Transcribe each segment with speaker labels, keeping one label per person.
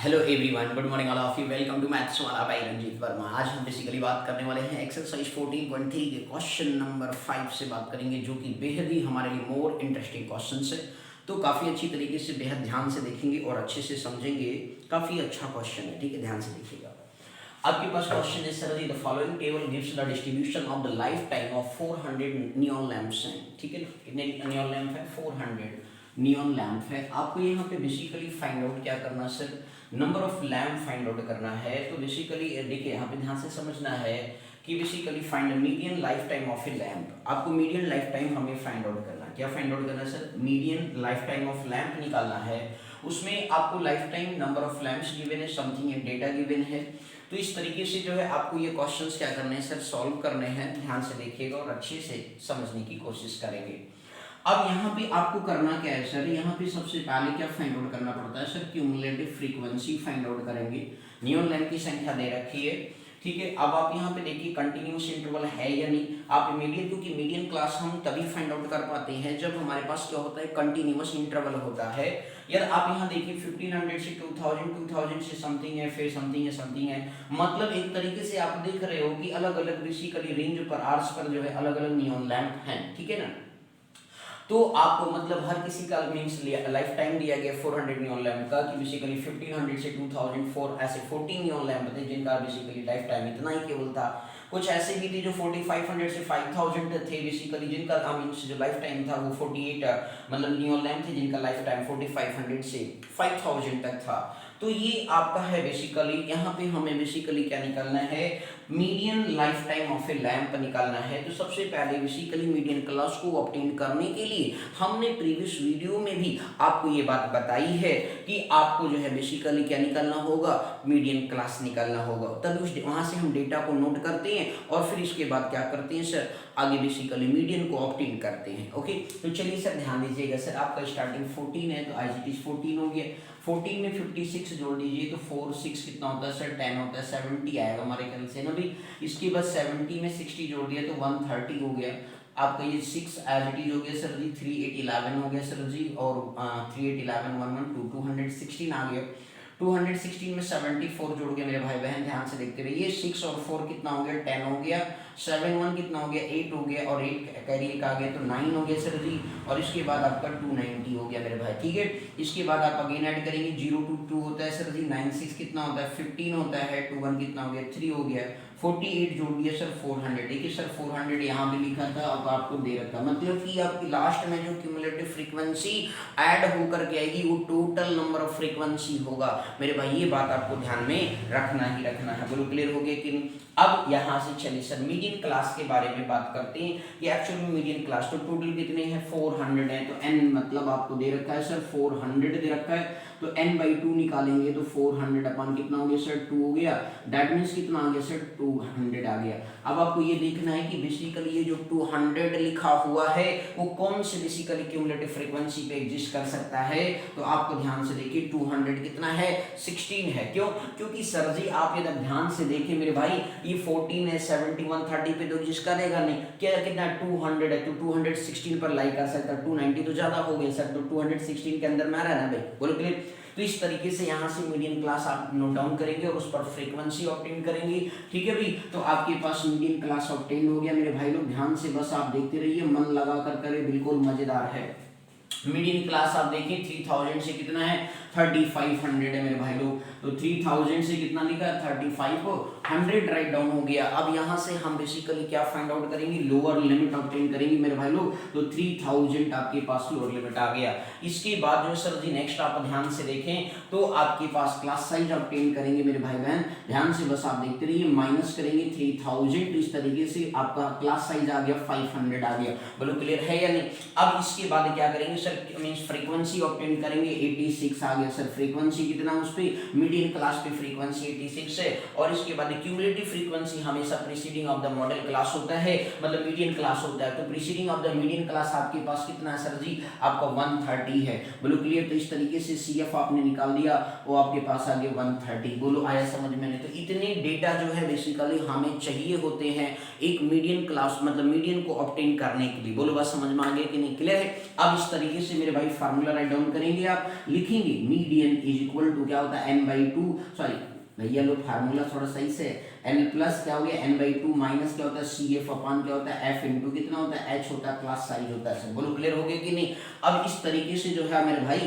Speaker 1: Hello everyone, good morning all of you. Welcome to maths वाला by Ranjit Verma. आज हम basically बात करने वाले हैं एक्सरसाइज 14.3 के क्वेश्चन नंबर 5 से बात करेंगे, जो कि बेहद ही हमारे लिए मोर इंटरेस्टिंग क्वेश्चन है। तो काफ़ी अच्छी तरीके से बेहद ध्यान से देखेंगे और अच्छे से समझेंगे। काफ़ी अच्छा क्वेश्चन है, ठीक है, ध्यान से देखिएगा। आपके पास क्वेश्चन है, sir ji the following table gives the distribution of the life time of 400 neon lamps हैं। ठीक है, कितने नियॉन लैंप है? 400 नियॉन लैंप है। आपको यहाँ पे बेसिकली फाइंड आउट क्या करना है sir? Number of lamp find out करना है। तो बेसिकली देखिए, यहाँ पे ध्यान से समझना है कि basically find median life time of A lamp. आपको मीडियन लाइफ टाइम हमें फाइंड आउट करना है। क्या फाइंड आउट करना है sir? Median life time of lamp निकालना है। उसमें आपको life time, number of lamps given है, समथिंग एक डेटा गिवन है। तो इस तरीके से जो है आपको ये क्वेश्चंस क्या करने हैं सर? सॉल्व करने हैं। ध्यान से देखिएगा और अच्छे से समझने की कोशिश करेंगे। अब यहाँ पे आपको करना क्या है सर? यहाँ पे सबसे पहले क्या फाइंड आउट करना पड़ता है sir? Cumulative frequency find out करेंगे। नियॉन लैंप की संख्या दे रखी है, ठीक है। अब आप यहाँ पे देखिए कंटिन्यूस इंटरवल है या नहीं। आप मीडियन, क्योंकि मीडियन क्लास हम तभी फाइंड आउट कर पाते हैं जब हमारे पास क्या होता है? कंटिन्यूस इंटरवल होता है। यार आप यहाँ देखिए 1500 से 2000, 2000 से समथिंग है, फिर समथिंग है, समथिंग है। मतलब एक तरीके से आप देख रहे हो कि अलग अलग बेसिकली रेंज पर, आर्स पर जो है अलग अलग नियॉन लैंप हैं, ठीक है ना। तो आपको मतलब हर किसी का मीन्स लाइफ टाइम दिया गया 400 नियॉन लैंप का, कि बेसिकली 1500 से 2004 ऐसे 14 नियॉन लैंप थे जिनका बेसिकली लाइफ टाइम इतना ही केवल था। कुछ ऐसे भी थे जो 4500 से 5000 थे बेसिकली, जिनका मीन्स जो लाइफ टाइम था वो 48 मतलब नियॉन लैंप थे जिनका लाइफ टाइम 4500 से 5000 तक था। तो ये आपका है बेसिकली। यहाँ पे हमें बेसिकली क्या निकालना है? Median life time of A lamp निकालना है। तो सबसे पहले बेसिकली मीडियन क्लास को ऑब्टेन करने के लिए हमने प्रीवियस वीडियो में भी आपको ये बात बताई है कि आपको जो है बेसिकली क्या निकालना होगा? मीडियन क्लास निकालना होगा। तब उस वहां से हम डेटा को नोट करते हैं और फिर इसके बाद क्या करते हैं सर? आगे बेसिकली मीडियन को ऑब्टेन करते हैं। ओके, तो चलिए सर ध्यान दीजिएगा। सर आपका स्टार्टिंग 14 है तो आज इट इज 14 हो गया। 14 में 56 जोड़ दीजिए तो 4 6 कितना होता है सर? 10 होता है, 70 आएगा हमारे ख्याल से ना भाई। इसके बाद 70 में 60 जोड़ दिया तो 130 हो गया। आपका ये 6 एज इट इज हो गया सर जी। 3 8 11 हो गया सर जी, और 3 8 11 1 1 2 216 आ गया। 216 में 74 जोड़ गया मेरे भाई बहन, ध्यान से देखते रहिए। 6 और 4 कितना हो गया? 10 हो गया। 7 1 कितना हो गया? 8 हो गया, और 8 कैरी एक आ गया तो 9 हो गया सर जी। और इसके बाद आपका 290 हो गया मेरे भाई, ठीक है। इसके बाद आप अगेन ऐड करेंगे, 0 2 2 होता है सर जी। 9 6 कितना होता है? 15 होता है। 2 1 कितना हो गया? 3 हो गया। 48 जोड़ दिया सर 400, ठीक है सर। 400 यहाँ भी लिखा था, अब आपको दे रखा, मतलब कि आपकी लास्ट में जो क्यूमुलेटिव फ्रीक्वेंसी ऐड होकर के आएगी वो टोटल नंबर ऑफ फ्रीक्वेंसी होगा मेरे भाई। ये बात आपको ध्यान में रखना ही रखना है। बोलो क्लियर हो गया कि नहीं? अब यहाँ से चलिए सर मीडियन क्लास के बारे में बात करते हैं कि एक्चुअल में मीडियन क्लास तो टोटल कितने हैं? 400 है। तो n मतलब आपको दे रखा है सर 400 दे रखा है, तो n/2 निकालेंगे तो 400 अपन कितना हो गया सर? 2 हो गया। दैट मीन्स कितना आ गया सर? 200 आ गया। अब आपको ये देखना है कि बेसिकली ये जो 200 लिखा हुआ है वो कौन से बेसिकली क्यूमुलेटिव फ्रीक्वेंसी पे एग्जिस्ट कर सकता है? तो आपको ध्यान से देखिए, 200 कितना है? 16 है। क्यों? क्योंकि सर जी आप ये ध्यान से देखिए मेरे भाई, ये 14 है, 71 30 पे तो एग्जिस्ट करेगा नहीं। क्या कितना 200 है तो 216 पर लाई कर सकता है। 290 तो ज्यादा हो गया सर, तो 216 के अंदर में आ रहा है ना भाई। बोलो क्लियर? तो इस तरीके से यहाँ से मीडियन क्लास आप नोट डाउन करेंगे और उस पर फ्रीक्वेंसी ऑब्टेन करेंगे, ठीक है भाई। तो आपके पास मीडियन क्लास ऑब्टेन हो गया मेरे भाई लोग। ध्यान से बस आप देखते रहिए, मन लगा कर करे, बिल्कुल मजेदार है। मीडियन क्लास आप देखिए 3000 से कितना है? 3500 है मेरे भाई लोग। तो 3000 से कितना लिखा है? 3500 राइट डाउन हो गया। अब यहाँ से हम बेसिकली क्या फाइंड आउट करेंगे? लोअर लिमिट ऑब्टेन करेंगे मेरे भाई लोग। तो 3000 आपके पास लोअर लिमिट आ गया। इसके बाद जो सर जी नेक्स्ट आप ध्यान से देखें तो आपके पास क्लास साइज ऑब्टेन करेंगे मेरे भाई बहन। ध्यान से बस आप देखते रहिए, माइनस करेंगे 3000, तो इस तरीके से आपका क्लास साइज आ गया 500 आ गया। बोलो क्लियर है या नहीं? अब इसके बाद क्या करेंगे सर? मींस फ्रीक्वेंसी ऑब्टेन करेंगे। 86 आ गया सर। फ्रीक्वेंसी कितना उस पे? मीडियन क्लास पे फ्रीक्वेंसी 86 है। और इसके बाद क्यूमुलेटिव फ्रीक्वेंसी हमेशा preceding of the model class होता है, मतलब मीडियन क्लास होता है। तो preceding of the median class आपके पास कितना है सर जी? आपका 130 है। बोलो क्लियर? तो इस तरीके से CF आपने निकाल दिया, वो आपके पास आ गया 130। बोलो आया समझ में? नहीं तो इतने डेटा जो है बेसिकली हमें चाहिए होते हैं एक मीडियन क्लास, मतलब मीडियन को ऑब्टेन करने के लिए। बोलो बस समझ में आ गया कि नहीं? क्लियर है? अब इस तरीके से मेरे भाई फार्मूला राइट डाउन करेंगे, आप लिखेंगे मीडियन इज इक्वल टू क्या होता है n/2, सॉरी भैया लोग फार्मूला थोड़ा सही से, n प्लस क्या हो गया n/2 माइनस क्या होता है CF अपॉन क्या होता है F इंटू कितना होता है H होता है, क्लास साइज होता है। सब बोलो क्लियर हो गया कि नहीं। अब इस तरीके से जो है मेरे भाई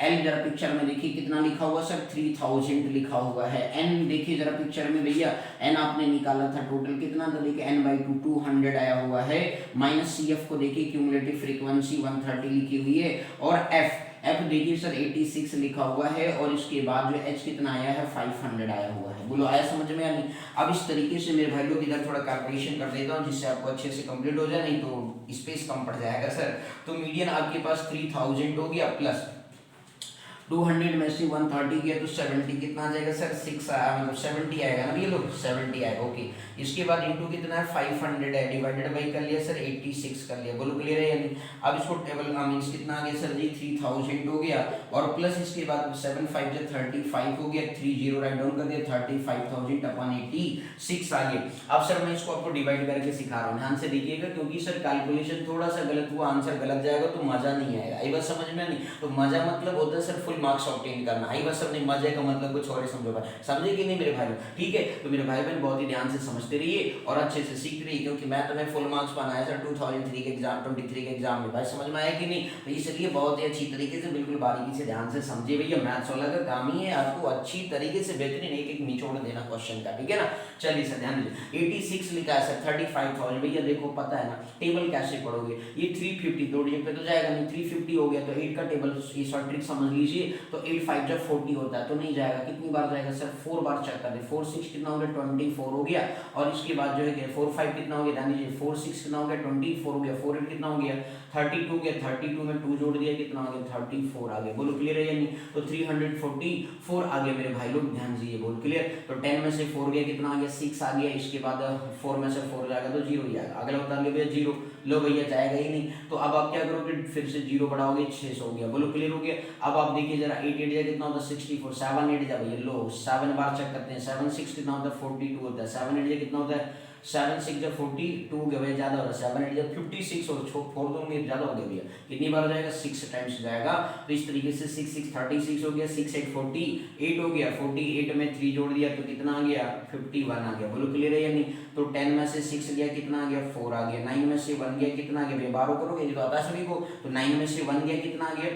Speaker 1: L जरा पिक्चर में देखिए कितना लिखा हुआ सर 3000 लिखा हुआ है। N देखिए जरा पिक्चर में भैया, N आपने निकाला था टोटल कितना था, देखिए n/2 200 आया हुआ है, माइनस CF को देखिए क्यूमुलेटिव फ्रीक्वेंसी 130 लिखी हुई है, और F देखिए सर 86 लिखा हुआ है, और इसके बाद जो H कितना आया है 500 आया हुआ है। बोलो आया समझ में या नहीं। अब इस तरीके से मेरे भाई लोग इधर थोड़ा कैलकुलेशन कर देता हूँ जिससे आपको अच्छे से कंप्लीट हो जाए, नहीं तो स्पेस कम पड़ जाएगा सर। तो मीडियन आपके पास 3000 हो गया, प्लस 200 में से 130 गया तो 70 कितना आ जाएगा सर 6 मतलब 70 आएगा ना, ये लोग 70 आएगा। ओके, इसके बाद इंटू कितना है 500 है, डिवाइडेड बाई कर लिया सर 86 कर लिया। बोलो क्लियर है यानी। अब इसको टेबल मींस कितना आ गया सर जी 3000 हो गया, और प्लस इसके बाद 7 5 जो 35 हो गया, 30 राइट डाउन कर दिया 35,000 अपॉन 86 आ गया। अब सर मैं इसको आपको डिवाइड करके सिखा रहा हूँ, ध्यान से देखिएगा, क्योंकि सर कैलकुलेशन थोड़ा सा गलत हुआ, आंसर गलत जाएगा तो मजा नहीं आएगा। ये बात समझ में नहीं। तो मजा मतलब होता है सर फुल मार्क्स ऑब्टेन करना। आई बस अपने मजे का मतलब कुछ और ही समझो भाई, समझे कि नहीं मेरे भाई। ठीक है, तो मेरे भाई बहन बहुत ही ध्यान से समझते रहिए और अच्छे से सीख रहिए, क्योंकि मैं तुम्हें फुल मार्क्स बनाया सर 2003 के एग्जाम 23 के एग्जाम में। भाई समझ में आया कि नहीं। तो इसलिए बहुत ही अच्छी तरीके से बिल्कुल बारीकी से ध्यान से समझिए भैया, मैथ्स वाला का काम ही है आपको अच्छी तरीके से बेहतरीन एक एक निचोड़ देना क्वेश्चन का। ठीक है ना। चलिए सर ध्यान दीजिए, 86 लिखा है सर 35,000। भैया देखो पता है ना टेबल कैसे पढ़ोगे, ये 350 दो डिजिट पे तो जाएगा नहीं, 350 हो गया तो 8 का टेबल ये शॉर्ट ट्रिक समझ लीजिए। तो 8 5 जब 40 होता है तो नहीं जाएगा, कितनी बार जाएगा सर 4 बार चेक कर दे। 4 6 कितना हो गया 24 हो गया, और इसके बाद जो है 4 5 कितना हो गया, ध्यान दीजिए 4 6 कितना हो गया 24 हो गया, 4 8 कितना हो गया 32 गया, 32 में 2 जोड़ दिया कितना हो गया 34 आ गया। बोलो क्लियर है या नहीं। तो 344 आ गया मेरे भाई लोग, ध्यान दीजिए बोल क्लियर। तो 10 में से 4 गया कितना आ गया 6 आ गया, इसके बाद 4 में से 4 जाएगा तो 0 ही आएगा। अगला बता लो भैया 0, लो भैया जाएगा ही नहीं। तो अब आप क्या करोगे, फिर से 0 बढ़ाओगे 6 हो गया। बोलो क्लियर हो गया। अब आप देखिए जरा 8 8 कितना होता है 64, 7 8 जा भैया लो 7 बार चेक करते हैं, 7 6 कितना होता है 42 होता है, 7 8 कितना होता है 7 6 जब 42 गया भैया ज्यादा हो रहा है, 7 8 जब 56 और छोड़ दोगे ज्यादा हो गया भैया, कितनी बार हो जाएगा 6 टाइम्स जाएगा। तो इस तरीके से 6 6 36 हो गया, 6 8 48 हो गया, 48 में 3 जोड़ दिया तो कितना आ गया 51 आ गया। बोलो क्लियर है या नहीं। तो 10 में से 6 गया कितना आ गया 4 आ गया, 9 में से 1 गया कितना आ गया भैया 12 करोगे ये तो आता है सभी को। तो 9 में से 1 गया कितना आ गया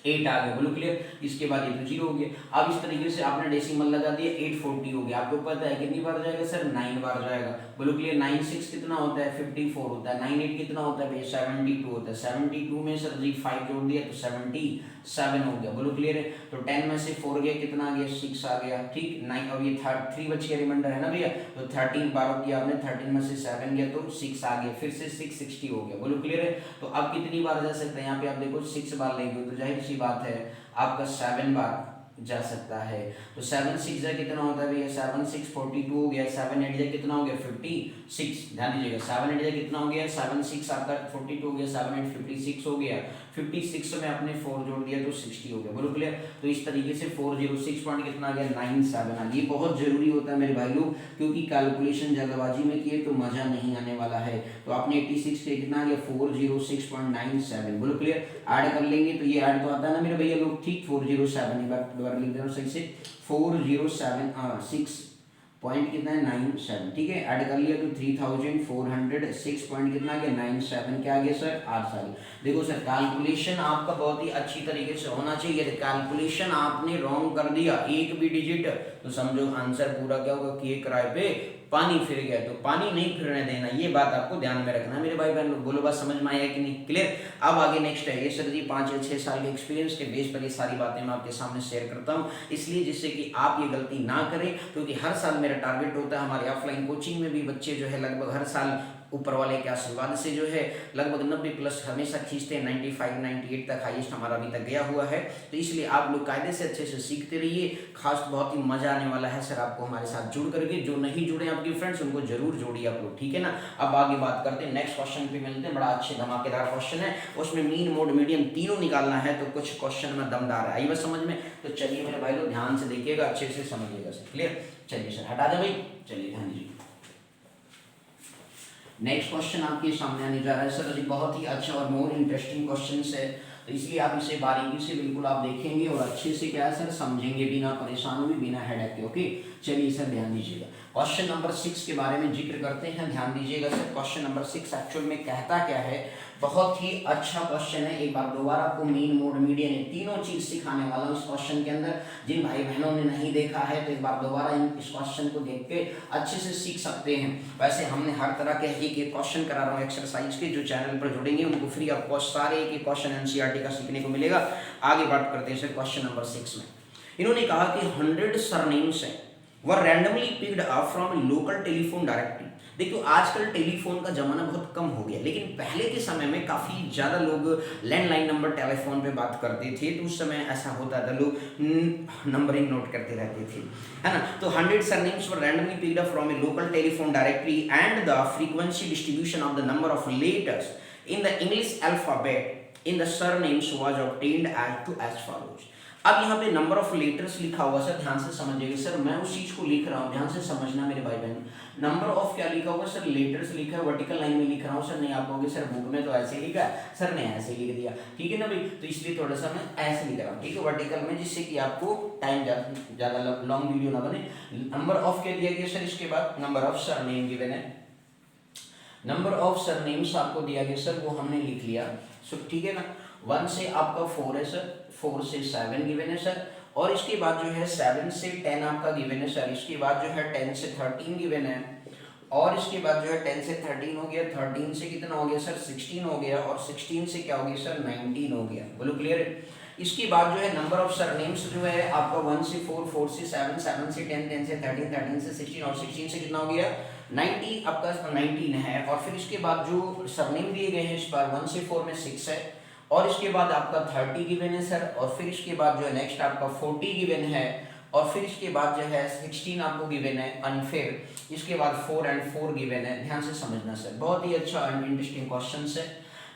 Speaker 1: 8 आ गया। बोलो क्लियर। इसके बाद ये तो 0 हो गया। अब इस तरीके से आपने डेसिमल लगा दिया 840 हो गया। आपको पता है कितनी बार जाएगा सर 9 बार जाएगा। बोलो क्लियर। 9 6 कितना होता है 54 होता है, 9 8 कितना होता है भैया 72 होता है, 72 में सर जी 5 जोड़ दिया तो 77 हो गया। बोलो क्लियर है। तो 10 में से 4 गया कितना आ गया 6 आ गया, ठीक 9। अब ये 3 बच गया रिमाइंडर है ना भैया, तो 13 बार किया आपने, 13 में से 7 गया तो 6 आ गया, फिर से 660 हो गया। बोलो क्लियर है। तो अब कितनी बार जा सकते हैं यहाँ पे आप देखो 6 बार लेंगे तो जाहिर सी बात है आपका 7 बार जा सकता है। तो 7 6 जा कितना होता है भैया 7 6 42 हो गया, 7 8 जा कितना हो गया 56। ध्यान दीजिएगा 7 8 जा कितना हो गया 7 6 आपका 42 हो गया, 7 8 56 हो गया, 56 में आपने 4 जोड़ दिया तो 60 हो गया। बोलो क्लियर। तो इस तरीके से 406 पॉइंट कितना आ गया 97 आ गया। ये बहुत जरूरी होता है मेरे भाई लोग, क्योंकि कैलकुलेशन जल्दबाजी में किए तो मजा नहीं आने वाला है। तो आपने 86 के कितना आ गया 406.97। बोलो क्लियर। ऐड कर लेंगे तो ये ऐड तो आता है ना मेरे भैया लोग, ठीक 407 एक बार लिख देना सही से 406 पॉइंट कितना है 97। ठीक है, ऐड कर लिया तो 3406 पॉइंट कितना आ गया 97 क्या आ गया सर आर साल। देखो सर कैलकुलेशन आपका बहुत ही अच्छी तरीके से होना चाहिए। कैलकुलेशन आपने रॉन्ग कर दिया एक भी डिजिट तो समझो आंसर पूरा क्या होगा कि किराए पे पानी फिर गया। तो पानी नहीं फिरने देना, ये बात आपको ध्यान में रखना मेरे भाई बहन लोग। बोलो बात समझ में आया कि नहीं क्लियर। अब आगे नेक्स्ट है ये सर जी 5 या 6 साल के एक्सपीरियंस के बेस पर ये सारी बातें मैं आपके सामने शेयर करता हूँ, इसलिए जिससे कि आप ये गलती ना करें, क्योंकि हर साल मेरा टारगेट होता है हमारे ऑफलाइन कोचिंग में भी बच्चे जो है लगभग हर साल ऊपर वाले के आशीर्वाद से जो है लगभग 90 प्लस हमेशा खींचते हैं, 95 98 तक हाईएस्ट हमारा अभी तक गया हुआ है। तो इसलिए आप लोग कायदे से अच्छे से सीखते रहिए, खास बहुत ही मजा आने वाला है सर आपको हमारे साथ जुड़ करके। जो नहीं जुड़े आपके फ्रेंड्स उनको जरूर जोड़िए आप लोग, ठीक है ना। अब आगे बात करते हैं नेक्स्ट क्वेश्चन पे मिलते हैं। बड़ा अच्छे धमाकेदार क्वेश्चन है, उसमें मीन मोड मीडियम तीनों निकालना है, तो कुछ क्वेश्चन में दमदार है, आई बस समझ में। तो चलिए मेरे भाई लोग ध्यान से देखिएगा, अच्छे से समझिएगा सर क्लियर। चलिए सर हटा दे भाई, चलिए ध्यान दीजिए। नेक्स्ट क्वेश्चन आपके सामने आने जा रहा है सर जी, बहुत ही अच्छा और मोर इंटरेस्टिंग क्वेश्चन है। तो इसलिए आप इसे बारीकी से बिल्कुल आप देखेंगे और अच्छे से क्या है सर समझेंगे, बिना परेशान हुए, बिना हेडेक के। ओके, चलिए सर ध्यान दीजिएगा। क्वेश्चन नंबर 6 के बारे में जिक्र करते हैं, ध्यान दीजिएगा सर। क्वेश्चन नंबर 6 एक्चुअल में कहता क्या है, बहुत ही अच्छा क्वेश्चन है। एक बार दोबारा आपको मीन, मोड, मीडियन तीनों चीज सिखाने वाला हूँ इस क्वेश्चन के अंदर। जिन भाई बहनों ने नहीं देखा है तो एक बार दोबारा इस क्वेश्चन को देख के अच्छे से सीख सकते हैं। वैसे हमने हर तरह के एक क्वेश्चन करा रहा हूँ एक्सरसाइज के, जो चैनल पर जुड़ेंगे उनको फ्री ऑफ कॉस्ट सारे एक क्वेश्चन एनसीईआरटी का सीखने को मिलेगा। आगे बात करते हैं सर क्वेश्चन नंबर 6 में। इन्होंने कहा कि 100 सरनेम्स हैं were randomly picked up from local telephone directory. देखो आजकल टेलीफोन का जमाना बहुत कम हो गया, लेकिन पहले के समय में काफी ज्यादा लोग लैंडलाइन नंबर टेलीफोन पे बात करते थे, तो उस समय ऐसा होता था, लोग नंबरिंग नोट करते रहते थे, है ना। तो 100 surnames were randomly picked up from a local telephone directory and the frequency distribution of the number of letters in the English alphabet in the surnames was obtained as follows. अब यहाँ पे number of letters लिखा हुआ sir, ध्यान से समझिएगा sir, मैं उस चीज को लिख रहा हूँ, ध्यान से समझना मेरे भाई बहन। नंबर ऑफ क्या लिखा हुआ सर, लेटर्स लिखा है, वर्टिकल लाइन में लिख रहा हूँ सर। नहीं आप कहोगे सर बुक में तो ऐसे लिखा है, सर ने ऐसे लिख दिया, ठीक है ना भाई, तो इसलिए थोड़ा सा मैं ऐसे लिख रहा हूँ, ठीक है, वर्टिकल में, जिससे कि आपको टाइम ज्यादा लॉन्ग वीडियो ना बने। नंबर ऑफ क्या दिया गया सर, इसके बाद नंबर ऑफ सरनेम गिवन है, नंबर ऑफ सरनेम्स आपको दिया गया सर, वो हमने लिख लिया सर, ठीक है ना। 1 से आपका 4 है सर, 4 से 7 गिवन है सर, और इसके बाद जो है 7 से 10 आपका गिवन है सर, इसके बाद जो है 10 से 13 गिवन है, और इसके बाद जो है 10 से 13 हो गया, 13 से कितना हो गया सर 16 हो गया, और 16 से क्या हो गया सर 19 हो गया, बोलो क्लियर है। इसके बाद जो है नंबर ऑफ सरनेम्स जो है आपका 1 से 4, 4 से 7, 7 से 10, 10 से 13, 13 से 16, और 16 से कितना हो गया 90 आपका 19 है। और फिर इसके बाद जो सरनेम दिए गए हैं इस बार 1 से 4 में 6 है, और इसके बाद आपका 30 गिवन है सर, और फिर इसके बाद जो है नेक्स्ट आपका 40 गिवन है, और फिर इसके बाद जो है 16 आपको गिवन है अनफेयर, इसके बाद 4 एंड 4 गिवन है। ध्यान से समझना सर, बहुत ही अच्छा एंड इंटरेस्टिंग क्वेश्चन है।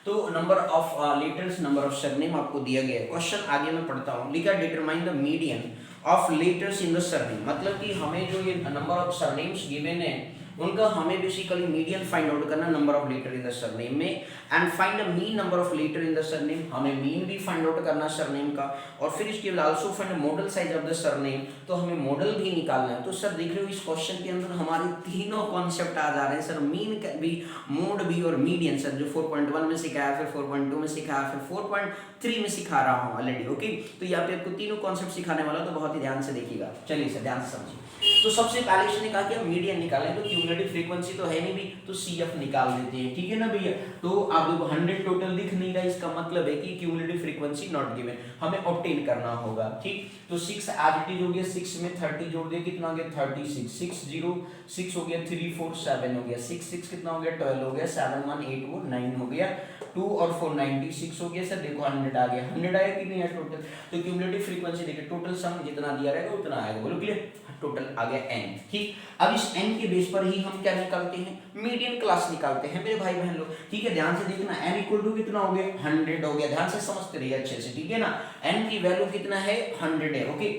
Speaker 1: तो number of letters, number of surname आपको दिया गया है। क्वेश्चन आगे मैं पढ़ता हूँ, लिखा determine the median of letters in the surname, मतलब कि हमें जो ये नंबर ऑफ सरनेम्स गिवन है उनका हमें बेसिकली मीडियन फाइंड आउट करना number of letter in the surname में, and find the mean number of letter in the surname, हमें मीन भी फाइंड आउट करना सरनेम का, और फिर इसके बाद also find modal size of the surname, तो हमें मॉडल भी निकालना है। तो सर देख रहे हो इस क्वेश्चन के अंदर हमारे तीनों कॉन्सेप्ट आ जा रहे हैं सर, मीन भी, मोड भी, और मीडियन सर, जो 4.1 में सिखाया, फिर 4.2 में सिखाया, फिर 4.3 में सिखा रहा हूँ ऑलरेडी। ओके, तो यहाँ पे आपको तीनों कॉन्सेप्ट सिखाने वाला, तो बहुत ही ध्यान से देखिएगा। चलिए सर ध्यान से समझिए। तो सबसे पहले इसने कहा कि हम मीडियन निकालें, तो क्यूमुलेटिव फ्रीक्वेंसी तो है नहीं भी, तो सीएफ निकाल देते हैं, ठीक है ना भैया। तो आप देखो 100 टोटल दिख नहीं रहा, इसका मतलब है कि क्यूमुलेटिव फ्रीक्वेंसी नॉट गिवन, हमें ऑब्टेन करना होगा, ठीक। तो 6 एज इट इज हो गया, 6 में 30 जोड़ दिया, कितना हो गया 36, 6 0 6 हो गया, 3 4 7 हो गया, 6 6 कितना हो गया 12 हो गया, 7 1 8 वो 9 हो गया, 2 और 4 96 हो गया सर। देखो 100 आ गया, 100 आया कि नहीं है टोटल, तो क्यूमुलेटिव फ्रीक्वेंसी देखिए टोटल सम जितना दिया रहेगा उतना आएगा, बोलो क्लियर, टोटल आ गया n, ठीक। अब इस n के बेस पर ही हम क्या निकालते हैं, मीडियन क्लास निकालते हैं मेरे भाई बहन लोग, ठीक है। ध्यान से देखना, n इक्वल टू कितना हो गया 100 हो गया, ध्यान से समझते रहिए अच्छे से, ठीक है ना। n की वैल्यू कितना है 100 है, ओके।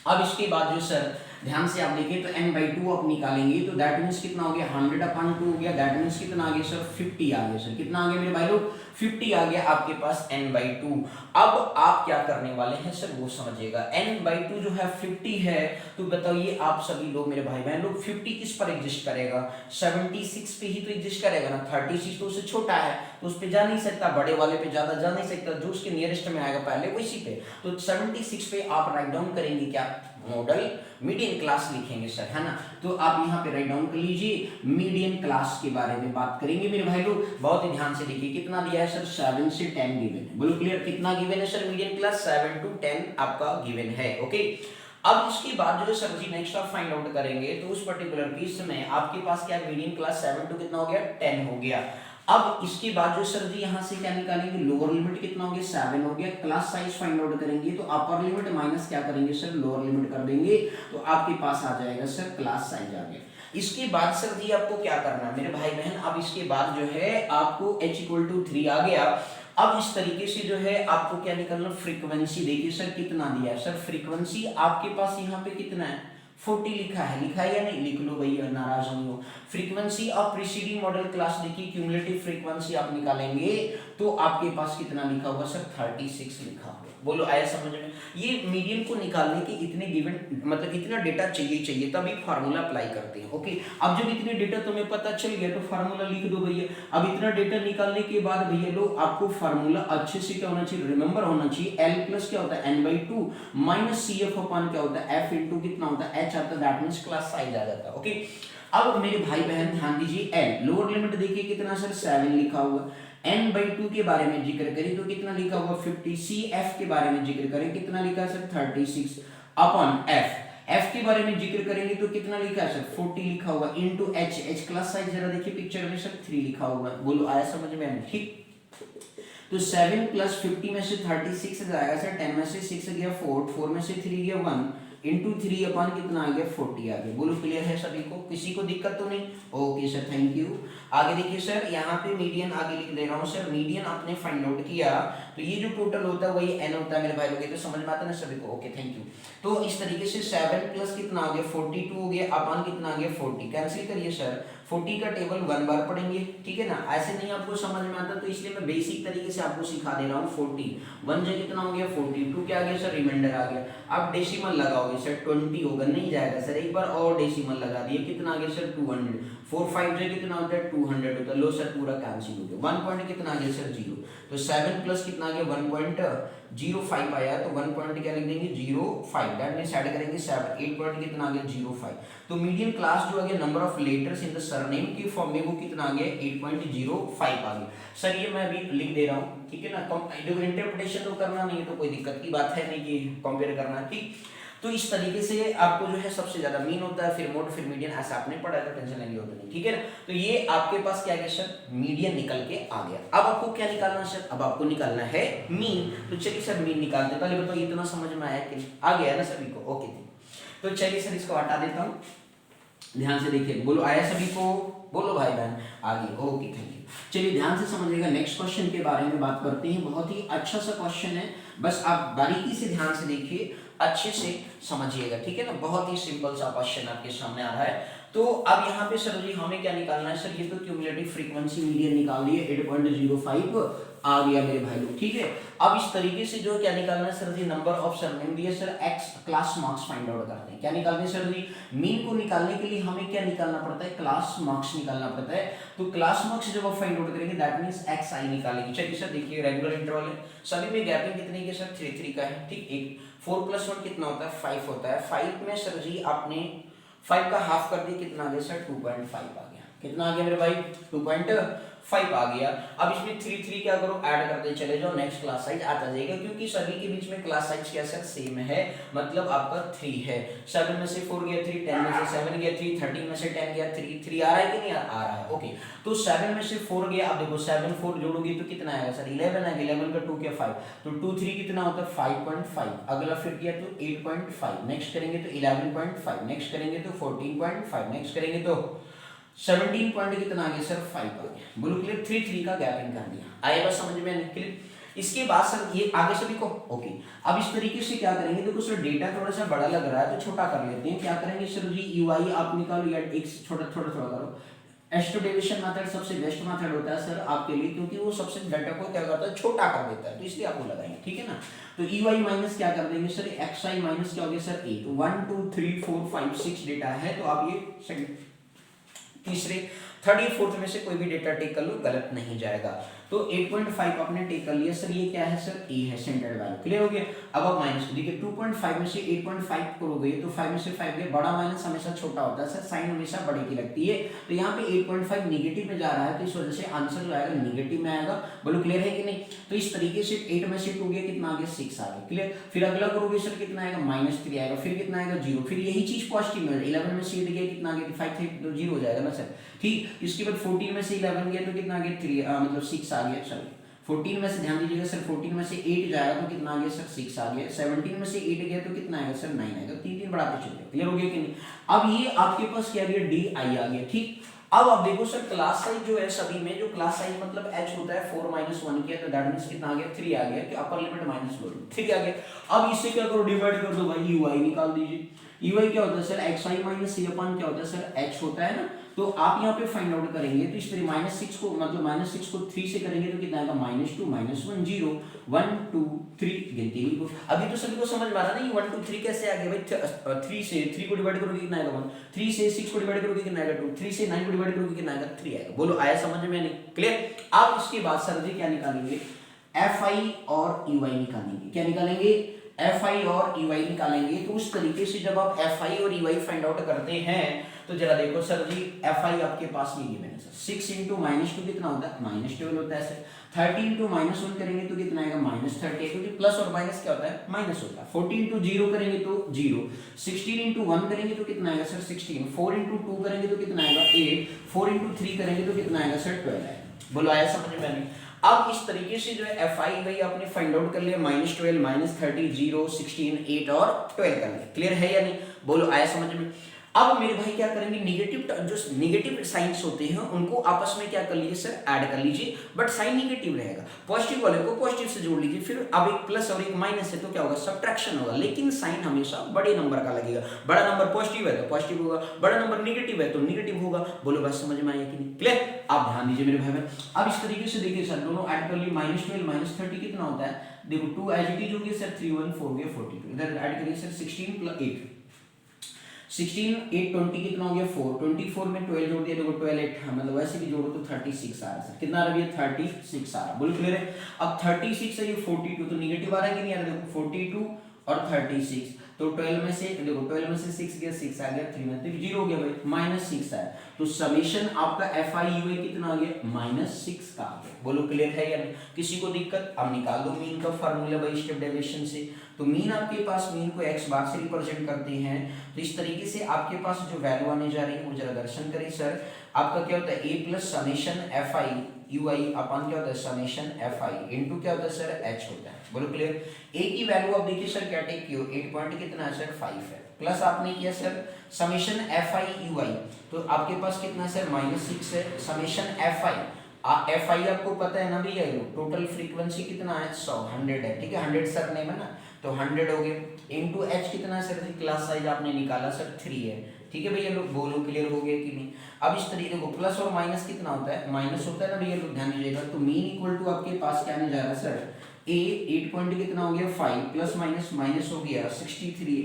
Speaker 1: अब इसके बाद जो सर ध्यान से आप देखिए तो n/2 आप निकालेंगे, तो दैट मींस कितना हो गया 100/2 हो गया, दैट मींस कितना आ गया सर 50 आ गया सर, कितना आ गया मेरे भाई लोग 50 आ गया आपके पास n/2। अब आप क्या करने वाले हैं सर वो समझिएगा, n/2 जो है 50 है, तो बताइए आप सभी लोग मेरे भाई बहन लोग 50 किस पर एग्जिस्ट करेगा, 76 पे ही तो एग्जिस्ट करेगा ना, 36 तो उससे छोटा है तो उस पे जा नहीं सकता, बड़े वाले पे ज्यादा जा नहीं सकता, जो उसके नियरेस्ट में आएगा पहले उसी पे, तो 76 पे आप राइट डाउन करेंगे क्या, मॉडल मीडियन क्लास लिखेंगे सर, है ना। तो आप यहाँ पे राइट डाउन कर लीजिए, मीडियन क्लास के बारे में बात करेंगे मेरे भाई लोग, बहुत ही ध्यान से देखिए। कितना दिया है सर 7 से 10 गिवन है, बोलो क्लियर, कितना गिवन है सर मीडियन क्लास 7 to 10 आपका गिवन है, ओके। अब इसके बाद जो है सर जी नेक्स्ट आप फाइंड आउट करेंगे, तो उस पर्टिकुलर केस में आपके पास क्या मीडियन क्लास 7 to कितना हो गया 10 हो गया। अब इसके बाद जो सर जी यहाँ से क्या निकालेंगे, लोअर लिमिट कितना हो गया 7 हो गया, क्लास साइज फाइंड आउट करेंगे, तो अपर लिमिट माइनस क्या करेंगे सर लोअर लिमिट कर देंगे, तो आपके पास आ जाएगा सर क्लास साइज आ गया। इसके बाद सर जी आपको क्या करना है मेरे भाई बहन, अब इसके बाद जो है आपको h इक्वल टू 3 आ गया। अब इस तरीके से जो है आपको क्या निकालना, फ्रीक्वेंसी देखिए सर कितना दिया है सर, फ्रीक्वेंसी आपके पास यहाँ पे कितना है 40 लिखा है या नहीं, लिख लो भैया नाराज नहीं हो। Frequency of preceding model class देखिए, क्यूमुलेटिव फ्रीक्वेंसी आप निकालेंगे तो आपके पास कितना लिखा होगा सर 36 लिखा होगा। बोलो आया समझ में। ये मीडियन को निकालने के इतने गिवन मतलब इतना डेटा चाहिए तब एक फार्मूला अप्लाई करते हैं। ओके, अब जब इतने डेटा तुम्हें पता चल गया तो फार्मूला लिख दो भैया। अब इतना डेटा निकालने के बाद भैया लोग आपको फार्मूला अच्छे से क्या होना चाहिए, रिमेंबर होना चाहिए। एल प्लस क्या होता है n/2 माइनस सी एफ अपन क्या होता है एफ इंटू कितना होता है एच आता है, दैट मीन्स क्लास साइज आ जाता है। ओके, अब मेरे भाई बहन ध्यान दीजिए, एल लोअर लिमिट देखिए कितना सर 7 लिखा हुआ, n/2 के बारे में जिक्र करें तो कितना लिखा हुआ 50, सी एफ के बारे में जिक्र करें कितना लिखा है सर 36 अपन एफ के बारे में जिक्र करेंगे तो कितना लिखा है सर 40 लिखा हुआ इनटू एच क्लास साइज जरा देखिए पिक्चर में सर 3 लिखा हुआ है। बोलो आया समझ में? ठीक, तो 7 प्लस 50 में से 36 जाएगा सर, 10 में से 6 गया 4 में से 3 गया 1 इंटू 3 अपन कितना आ गया 40 आ गया। बोलो क्लियर है सभी को, किसी को दिक्कत तो नहीं? Okay sir, thank you. आगे देखिए सर, यहाँ पे मीडियन आगे लिख दे रहा हूँ सर। मीडियन आपने फाइंड आउट किया तो ये जो टोटल होता है वही n होता है मेरे भाई लोग, ये तो समझ में आता है ना सभी को? Okay thank you. तो इस तरीके से 7 प्लस कितना आ गया 42 हो गया, अपन कितना आ गया 40, कैंसिल करिए सर, 40 का टेबल 1 बार पढ़ेंगे, ठीक है ना? ऐसे नहीं आपको समझ में आता तो इसलिए मैं बेसिक तरीके से आपको सिखा दे रहा हूँ। 40 1 जगह कितना हो गया 42 क्या आ गया सर, रिमाइंडर आ गया। अब डेसिमल लगाओगे सर 20 होगा, नहीं जाएगा सर, एक बार और डेसिमल लगा दिए, कितना आ गया सर 200, 4 5 जगह कितना होता है 200 होता है। लो सर पूरा कैंसिल हो गया, 1 पॉइंट कितना आ गया सर 0, तो 7 प्लस कितना आ गया 1.05 आया, तो 1 पॉइंट क्या लिख देंगे 05, दैट मींस ऐड करेंगे 7, 8 पॉइंट कितना आ गया 05। तो मीडियन क्लास जो आ गया number of letters in the surname की फॉर्म में वो कितना आ गया 8.05 आ गया। सर ये मैं अभी लिख दे रहा हूँ, ठीक है ना? इंटरप्रिटेशन तो करना नहीं है तो कोई दिक्कत की बात है नहीं कि कंपेयर करना, ठीक। तो इस तरीके से आपको जो है सबसे ज्यादा मीन होता है, फिर मोड, फिर मीडियन, ऐसा आपने पढ़ा है तो टेंशन लेनी होती नहीं, ठीक है ना? तो ये आपके पास क्या गया सर, मीडियन निकल के आ गया। अब आपको क्या निकालना है सर, अब आपको निकालना है मीन। तो चलिए सर मीन निकालते, पहले बताओ इतना समझ में आया कि आ गया ना सभी को? ओके, तो चलिए सर इसको हटा देता हूँ, ध्यान से देखिए। बोलो आया सभी को? बोलो भाई बहन आ गई। Okay thank you. चलिए ध्यान से समझिएगा, नेक्स्ट क्वेश्चन के बारे में बात करते हैं। बहुत ही अच्छा सा क्वेश्चन है, बस आप बारीकी से ध्यान से देखिए, अच्छे से समझिएगा, ठीक है ना? बहुत ही सिंपल सा क्वेश्चन आपके सामने आ रहा है। तो अब यहाँ पे सर जी हमें क्या निकालना है सर, ये तो क्यूमुलेटिव फ्रीक्वेंसी मीडियन निकाल दिए, 8.05 आ गया मेरे भाई लोग, ठीक है। अब इस तरीके से जो क्या निकालना है sir ji, number of surname दिए sir, x class marks find out करते हैं। क्या निकालते हैं सर जी, मीन को निकालने के लिए हमें क्या निकालना पड़ता है, क्लास मार्क्स निकालना पड़ता है। तो क्लास मार्क्स जब आप फाइंड आउट करेंगे दैट मींस एक्स आई निकालेंगे। चलिए सर देखिए, रेगुलर इंटरवल है, सभी में गैपिंग कितने की सर 3 3 का है, ठीक। एक 4 + 1 कितना होता है 5 होता है। 5 में सर जी आपने 5 का हाफ कर दिया, कितना आ गया सर 2.5 आ गया। कितना आ गया मेरे भाई 2.5 आ गया। अब इसमें 3 3 क्या करो, ऐड करते चले जाओ, नेक्स्ट क्लास साइज आता जाएगा, क्योंकि सभी के बीच में क्लास साइज क्या सर सेम है, मतलब आपका 3 है। 7 में से 4 गया 3, 10 में से 7 गया 3, 13 में से 10 गया 3, 3 आ रहा है कि नहीं आ रहा है? ओके, तो 7 में से 4 गया, अब देखो 7 4 जोड़ोगे तो कितना आएगा सर 11 आएगा, 11 का 2 क्या 5, तो 2 3 कितना होता है 5.5। अगला फिर किया तो 8.5, नेक्स्ट करेंगे तो 11.5, नेक्स्ट करेंगे तो 14.5, नेक्स्ट करेंगे तो 17 पॉइंट कितना आ गया सर 5 आ गया। बोलो क्लियर, 3 3 का गैपिंग कर दिया, आया बस समझ में? क्लियर। इसके बाद सर ये आगे सभी को ओके। अब इस तरीके से क्या करेंगे, देखो सर डेटा थोड़ा सा बड़ा लग रहा है तो छोटा कर लेते हैं। क्या करेंगे सर जी, यूआई आप निकालो या एक छोटा छोटा थोड़ा करो। एस्टोडेविशन मेथड सबसे बेस्ट मेथड होता है सर आपके लिए, क्योंकि वो सबसे डाटा को क्या करता है छोटा कर देता है, तो इसलिए आपको लगाएंगे, ठीक है ना? तो ey माइनस क्या कर देंगे सर, xi माइनस क्या हो गया सर 8, 1 2 3 4 5 6 डेटा है, तो आप ये सेकंड तीसरे थर्ड या फोर्थ में से कोई भी डेटा टेक कर लो, गलत नहीं जाएगा। तो 8.5 आपने टेक कर लिया सर, ये क्या है सर ए है, सेंट्रल वैल्यू, क्लियर हो गया। अब आप माइनस देखिए 2.5 में से 8.5 करोगे तो 5 में से 5 गया, बड़ा माइनस हमेशा छोटा होता है सर, साइन हमेशा बड़े की लगती है। तो यहाँ पे 8.5 नेगेटिव में जा रहा है, तो इस वजह से आंसर जो आएगा नेगेटिव में आएगा। बोलो क्लियर है कि नहीं? तो इस तरीके से 8 में से 2 गया, कितना आ गया 6 आ गया, क्लियर। फिर अगला करोगे सर कितना आएगा -3 आएगा, फिर कितना आएगा 0, फिर यही चीज पॉजिटिव में 11 में से 8 गया, कितना आ गया 5 3 तो 0 हो जाएगा ना सर, ठीक। इसके बाद 14 में से 11 गया तो कितना आ गया 3 मतलब 6 आ गया सर। 14 में से ध्यान दीजिएगा सर, 14 में से 8 जाएगा तो कितना आ गया सर 6 आ गया। 17 में से 8 गया तो कितना आएगा सर 9 आएगा। 3 3 बढ़ाते चलिए, क्लियर हो गया कि नहीं? अब ये आपके पास क्या आ गया डी आई आ गया, ठीक। अब आप देखो सर क्लास साइज जो है सभी में, जो क्लास साइज मतलब h होता है 4 - 1 किया तो दैट मींस कितना आ गया 3 आ गया, कि अपर लिमिट -1 ठीक आ गया। अब इससे क्या करो, डिवाइड कर दो भाई, ui निकाल दीजिए। ui क्या होता है सर xi - c/, क्या होता है सर h होता है ना, तो आप यहाँ पे फाइंड आउट करेंगे तो इस तरह -6 को मतलब -6 को 3 से करेंगे तो कितना आएगा -2 -1 0 1 2 3 गिनती को। अभी तो सभी को समझ में आ रहा ना ये 1 2 3 कैसे आ गया भाई। 3 से 3 को डिवाइड करोगे कितना आएगा 1, 3 से 6 को डिवाइड करोगे कितना आएगा 2, 3 से 9 को डिवाइड करोगे कितना आएगा 3 आएगा। बोलो आया समझ में? नहीं क्लियर। अब इसके बाद सर जी क्या निकालेंगे, FI और EY निकालेंगे। क्या निकालेंगे? FI और EY निकालेंगे। तो उस तरीके से जब आप FI और EY फाइंड आउट करते हैं तो जरा देखो सर जी, FI आपके पास नहीं है सर, 6 इंटू -2 कितना होता है -12 होता है सर। 30 इंटू -1 करेंगे तो कितना आएगा -30, क्योंकि प्लस और माइनस क्या होता है माइनस होता है। 40 इंटू 0 करेंगे तो 0, 16 इंटू 1 करेंगे तो कितना आएगा सर 16, 4 इंटू 2 करेंगे तो कितना आएगा 8, 4 इंटू 3 करेंगे तो कितना आएगा सर 12 आएगा। बोलो आया समझ में? नहीं। अब इस तरीके से जो है FI भाई आपने फाइंड आउट कर लिया, -12 -30 0 16 8 और 12 कर लिया। क्लियर है या नहीं? बोलो आया समझ में? अब मेरे भाई क्या करेंगे, जो नेगेटिव साइंस होते हैं उनको आपस में क्या कर लीजिए सर ऐड कर लीजिए, बट साइन नेगेटिव रहेगा। पॉजिटिव वाले को पॉजिटिव से जोड़ लीजिए, फिर अब एक प्लस और एक माइनस है तो क्या होगा सब्ट्रैक्शन होगा, लेकिन साइन हमेशा बड़े नंबर का लगेगा। बड़ा नंबर पॉजिटिव है तो पॉजिटिव होगा, बड़ा नंबर नेगेटिव है तो नेगेटिव होगा। बोलो बात समझ में आई कि नहीं? क्लियर। आप ध्यान दीजिए मेरे भाई। अब इस तरीके से देखिए सर, दोनों ऐड कर लिए, -12 -30 कितना होता है देखो 2 एज इट इज हो गया सर, 3 1 4 गया 42, इधर ऐड करिए सर 16 + 8 16 8 20 कितना हो गया 4, 24 में 12 जोड़ दिया देखो 12 8 मतलब वैसे भी जोड़ो तो 36 आ रहा है सर। कितना आ रहा है 36 आ रहा है। बोलो क्लियर है। अब 36 है ये 42 तो नेगेटिव आ रहा है कि नहीं आ रहा? देखो 42 और 36 तो 12 में से देखो 12 में से 6 गया 6 आ गया 3 में तो 0 हो गया भाई -6 है। तो समेशन आपका FI UA कितना आ गया -6 का आ गया। बोलो क्लियर है या नहीं? किसी को दिक्कत? अब निकाल दो मीन का फार्मूला बाई स्टेप डेविएशन से। तो मीन आपके पास, मीन को x बार से रिप्रेजेंट करते हैं तो इस तरीके से आपके पास जो वैल्यू आने जा रही है वो जरा दर्शन करें सर। आपका क्या होता है A plus summation FI UI अपन क्या होता है समेशन FI इनटू क्या होता है सर H होता है। बोलो क्लियर। A की वैल्यू आप देखिए सर क्या टेक किया 8 पॉइंट कितना है सर 5 है, प्लस आपने किया सर समेशन FI UI तो आपके पास कितना सर -6 है। समेशन FI आपको पता है ना भैया, टोटल फ्रीक्वेंसी कितना है 100 है, ठीक है 100 सर नेम है ना तो 100 हो गया इनटू H कितना है सर, क्लास साइज आपने निकाला सर 3 है, ठीक है भैया लोग। बोलो क्लियर हो गया कि नहीं? अब इस तरीके को प्लस और माइनस कितना होता है माइनस होता है ना भैया लोग, ध्यान दीजिएगा। तो मीन इक्वल टू आपके पास क्या आने जा रहा है सर A 8 पॉइंट कितना हो गया 5 प्लस माइनस माइनस हो गया 63,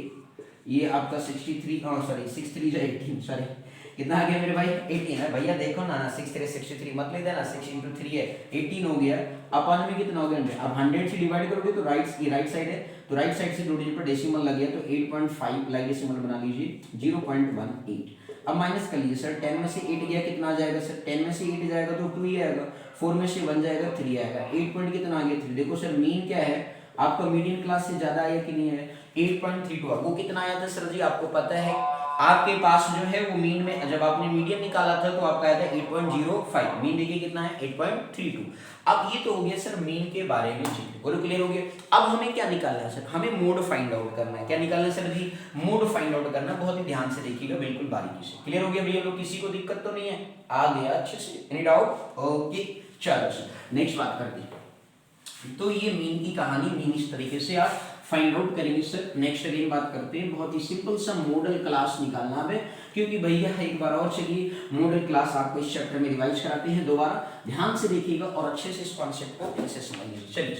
Speaker 1: ये आपका 63 सॉरी 6 3 18 सॉरी कितना आ गया मेरे भाई 18 है भैया। देखो ना 6 3 63 मत ले देना 6 इंटू 3 है 18 हो गया। अपन में कितना हो गया 100। अब 100 से डिवाइड करोगे तो राइट साइड है तो राइट साइड से 2 डिजिट पर डेसिमल लग गया तो 8.5 लाइक डेसिमल बना लीजिए 0.18। अब माइनस कर लीजिए सर 10 में से 8 गया कितना आ जाएगा सर, 10 में से 8 जाएगा तो 2 ही आएगा, 4 में से 1 जाएगा 3 आएगा। 8 पॉइंट कितना आ गया 3। देखो सर मीन क्या है आपका मीडियन क्लास से ज्यादा आया कि नहीं है 8.32। वो कितना आया था सर जी आपको पता है? आपके पास जो है वो मीन में जब आपने मीडियन निकाला था तो आपका आया था 8.05, मीन देखिए कितना है 8.32। अब ये तो हो गया सर मीन के बारे में जी। बोलो क्लियर हो गया। अब हमें क्या निकालना है सर, हमें मोड फाइंड आउट करना है। क्या निकालना है सर जी? मोड फाइंड आउट करना। बहुत ही ध्यान से देखिएगा बिल्कुल बारीकी से। क्लियर हो गया भैया लोग? किसी को दिक्कत तो नहीं है? आ गया अच्छे से? Any doubt? ओके चलो सर नेक्स्ट बात करते हैं। तो ये मीन की कहानी, मीन इस तरीके से आप फाइंड आउट करेंगे सर। नेक्स्ट अगेन बात करते हैं, बहुत ही सिंपल सा मॉडल क्लास निकालना है क्योंकि भैया एक बार और चलिए मॉडल क्लास आपको इस चैप्टर में रिवाइज कराते हैं दोबारा, ध्यान से देखिएगा और अच्छे से इस कॉन्सेप्ट को अच्छे से समझिए। चलिए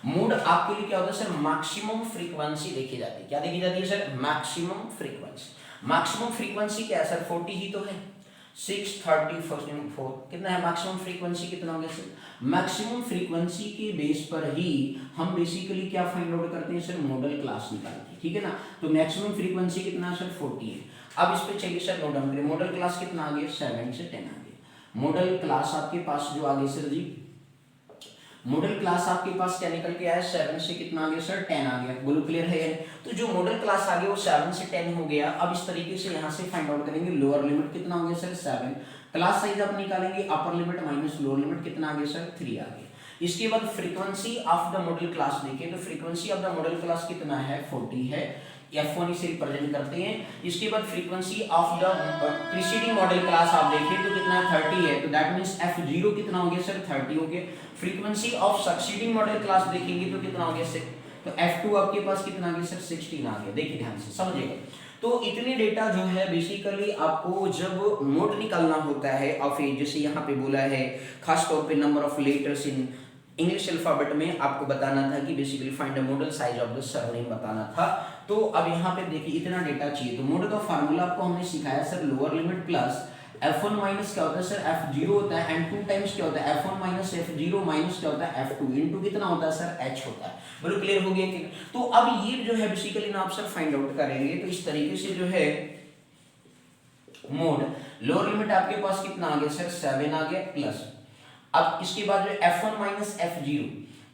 Speaker 1: मोड आपके लिए क्या होता है सर, मैक्सिमम फ्रीक्वेंसी देखी जाती है। क्या देखी जाती है sir? Maximum frequency. Maximum frequency क्या है सर? 40 ही तो है। 634 कितना है मैक्सिमम फ्रीक्वेंसी? कितना हो गया सर? मैक्सिमम फ्रीक्वेंसी के बेस पर ही हम बेसिकली क्या फाइंड आउट करते हैं सर? मॉडल क्लास निकालते हैं, ठीक है ना। तो मैक्सिमम फ्रीक्वेंसी कितना है सर? 40 है। अब इस पे चलिए सर नोट डाउन करें। मॉडल क्लास कितना आ गया? 7 से 10 आ गया। मॉडल क्लास आपके पास जो आ गई सर जी, मॉडल क्लास आपके पास क्या निकल के आया? 7 से कितना आ गया सर? 10 आ गया। बोलो क्लियर है? तो जो मॉडल क्लास आ गया वो 7 से 10 हो गया। अब इस तरीके से यहाँ से फाइंड आउट करेंगे लोअर लिमिट कितना हो गया सर? 7। क्लास साइज आप निकालेंगे upper limit minus lower limit कितना आ गया सर? 3 आ गया। इसके बाद frequency of the model class देखें तो frequency of the model class कितना है? 40 है। F1 इसे रिप्रेजेंट करते हैं। इसके बाद frequency of the preceding model class आप देखें तो कितना है? 30 है। तो दैट मींस F0 कितना हो गया सर? 30 हो गया। Frequency of succeeding model class देखेंगे तो कितना हो गया? तो F2 आपके पास कितना आ गया सर 16 आ गया। देखिए ध्यान से समझिएगा। तो इतनी डेटा जो है बेसिकली आपको जब मोड निकालना होता है और फिर जैसे यहाँ पे बोला है खास तौर पे number of letters in English alphabet में आपको बताना था कि basically find the model size of the surname बताना था। तो अब यहाँ पे देखिए इतना डेटा चाहिए, तो मोड का फार्मूला आपको हमने सिखाया sir lower limit plus f1 minus क्या होता है सर f0 होता है एंड 2 टाइम्स क्या होता है f1 माइनस f0 माइनस क्या होता है f2 इनटू कितना होता है सर h होता है। बोलो क्लियर हो गया कि? तो अब ये जो है बेसिकली ना आप सर फाइंड आउट करेंगे, तो इस तरीके से जो है मोड लोअर लिमिट आपके पास कितना आ गया सर 7 आ गया प्लस, अब इसके बाद जो f1 माइनस f0,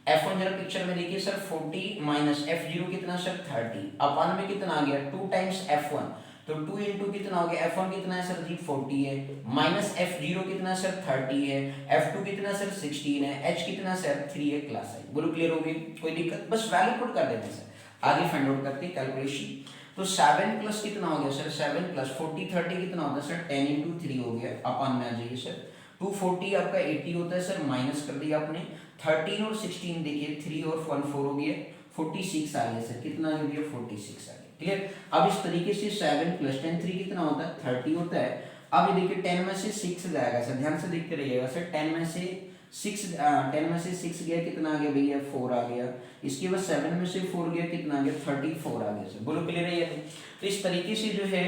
Speaker 1: f1 जरा पिक्चर में देखिए सर 40 माइनस f0 कितना सर 30 अपन में कितना आ गया 2 टाइम्स f1, तो 2 इंटू कितना हो गया f1 कितना है सर जी 40 है माइनस f0 कितना सर 30 है, f2 कितना सर 16 है, h कितना सर 3 है क्लास है। बोलो क्लियर हो गई? कोई दिक्कत? बस वैल्यू पुट कर देते हैं सर। आगे फाइंड आउट करते हैं कैलकुलेशन। तो 7 प्लस कितना हो गया सर 7 प्लस 40 30 कितना होता है सर 10 इंटू 3 हो गया, अपन में आ जाइए सर 240 आपका 80 होता है सर, माइनस कर दिया आपने 13 और 16 देखिए 3 और 1 4 हो गया 46 आ गया सर, कितना हो गया 46 आ गया। क्लियर? अब इस तरीके से 7 प्लस 10 3 कितना होता है 30 होता है। अब ये देखिए 10 में से 6 जाएगा सर, ध्यान से देखते रहिएगा सर 10 में से 6 गया कितना आ गया भैया 4 आ गया, इसके बाद 7 में से 4 गया कितना आ गया 34 आ गया सर। बोलो क्लियर है ये? तो इस तरीके से जो है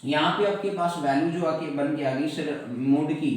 Speaker 1: यहाँ पे आपके पास वैल्यू जो आके बन के आ गई सर मोड की।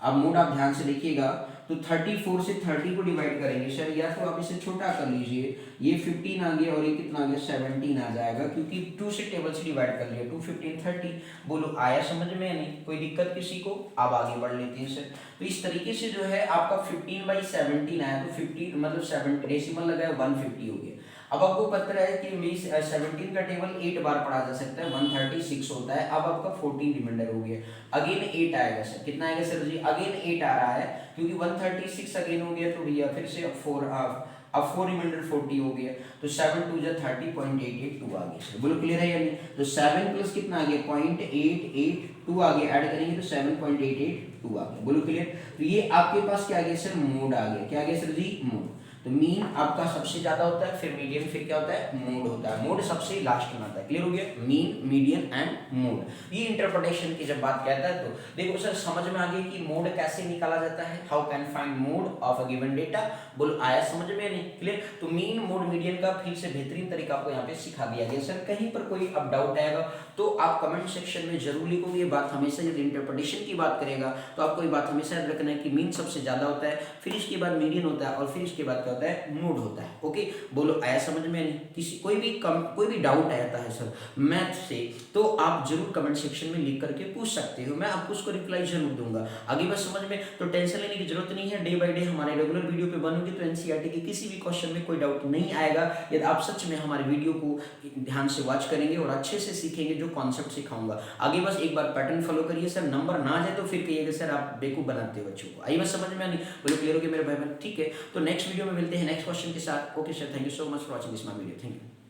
Speaker 1: अब मोड आप ध्यान से देखिएगा, तो 34 से 30 को डिवाइड करेंगे सर, या तो आप इसे छोटा कर लीजिए, ये 15 आ गया और ये कितना आ गया 17 आ जाएगा, क्योंकि 2 से टेबल से डिवाइड कर लिया 2 15 30। बोलो आया समझ में? नहीं कोई दिक्कत किसी को? अब आगे बढ़ लेते हैं सर। तो इस तरीके से जो है आपका 15/17 आया, तो 15 मतलब 7 डेसिमल लगाया 150 हो गया। अब आपको पता है कि 17 का टेबल 8 बार पढ़ा जा सकता है, 136 होता है। अब आपका 14 रिमाइंडर हो गया, अगेन 8 आएगा सर, कितना आएगा सर जी अगेन 8 आ रहा है, क्योंकि 136 अगेन हो गया, तो भैया फिर से अब 4 रिमाइंडर 40 हो गया, तो 7 2 जा 30.882 आ गया सर। बोलो क्लियर है या नहीं? तो 7 प्लस कितना आ गया 0.882 आ गया, ऐड करेंगे तो 7.882 आ गया। बोलो क्लियर? तो ये आपके पास क्या आ गया सर मोड आ गया। क्या आ गया सर जी? मोड। तो मीन आपका सबसे ज्यादा होता है, फिर मीडियन, फिर क्या होता है मोड होता है। मोड सबसे लास्ट में आता है। क्लियर हो गया? Mean, median and mode. ये इंटरप्रिटेशन की जब बात कहता है तो देखो सर समझ में आ गया कि मोड कैसे निकाला जाता है, how can find mode of a given data. बोलो आया समझ में? नहीं क्लियर? तो मीन, मोड, मीडियन का फिर से बेहतरीन तरीका आपको यहाँ पे सिखा दिया गया। सर कहीं पर कोई अब डाउट आएगा तो आप कमेंट सेक्शन में जरूर लिखोगे। ये बात हमेशा यदि इंटरप्रिटेशन की बात करेगा तो आपको ये बात हमेशा याद रखना है कि मीन सबसे ज्यादा होता है, फिर इसके बाद मीडियन होता है और फिर इसके बाद क्या होता है मोड होता है। ओके बोलो आया समझ में? नहीं किसी कोई भी डाउट आता है सर मैथ से तो आप जरूर कमेंट सेक्शन में लिख करके पूछ सकते हो, मैं आपको उसको रिप्लाई जरूर दूंगा। आगे बस समझ में तो टेंशन लेने की जरूरत नहीं है। डे बाय डे हमारे रेगुलर वीडियो पे बनोगे तो एनसीईआरटी के किसी भी क्वेश्चन में कोई डाउट नहीं आएगा यदि आप सच में हमारे वीडियो को ध्यान से वॉच करेंगे और अच्छे से सीखेंगे जो कॉन्सेप्ट सिखाऊंगा। आगे बस एक बार पैटर्न फॉलो करिए सर, नंबर ना जाए तो फिर कहिएगा सर आप बेवकूफ बनाते हो बच्चों को। आइए बस समझ में? नहीं बोलो क्लियर हो गया मेरे भाई बहन? ठीक है, तो नेक्स्ट वीडियो में मिलते हैं नेक्स्ट क्वेश्चन के साथ। Okay sir, thank you so much for watching this my video. Thank you.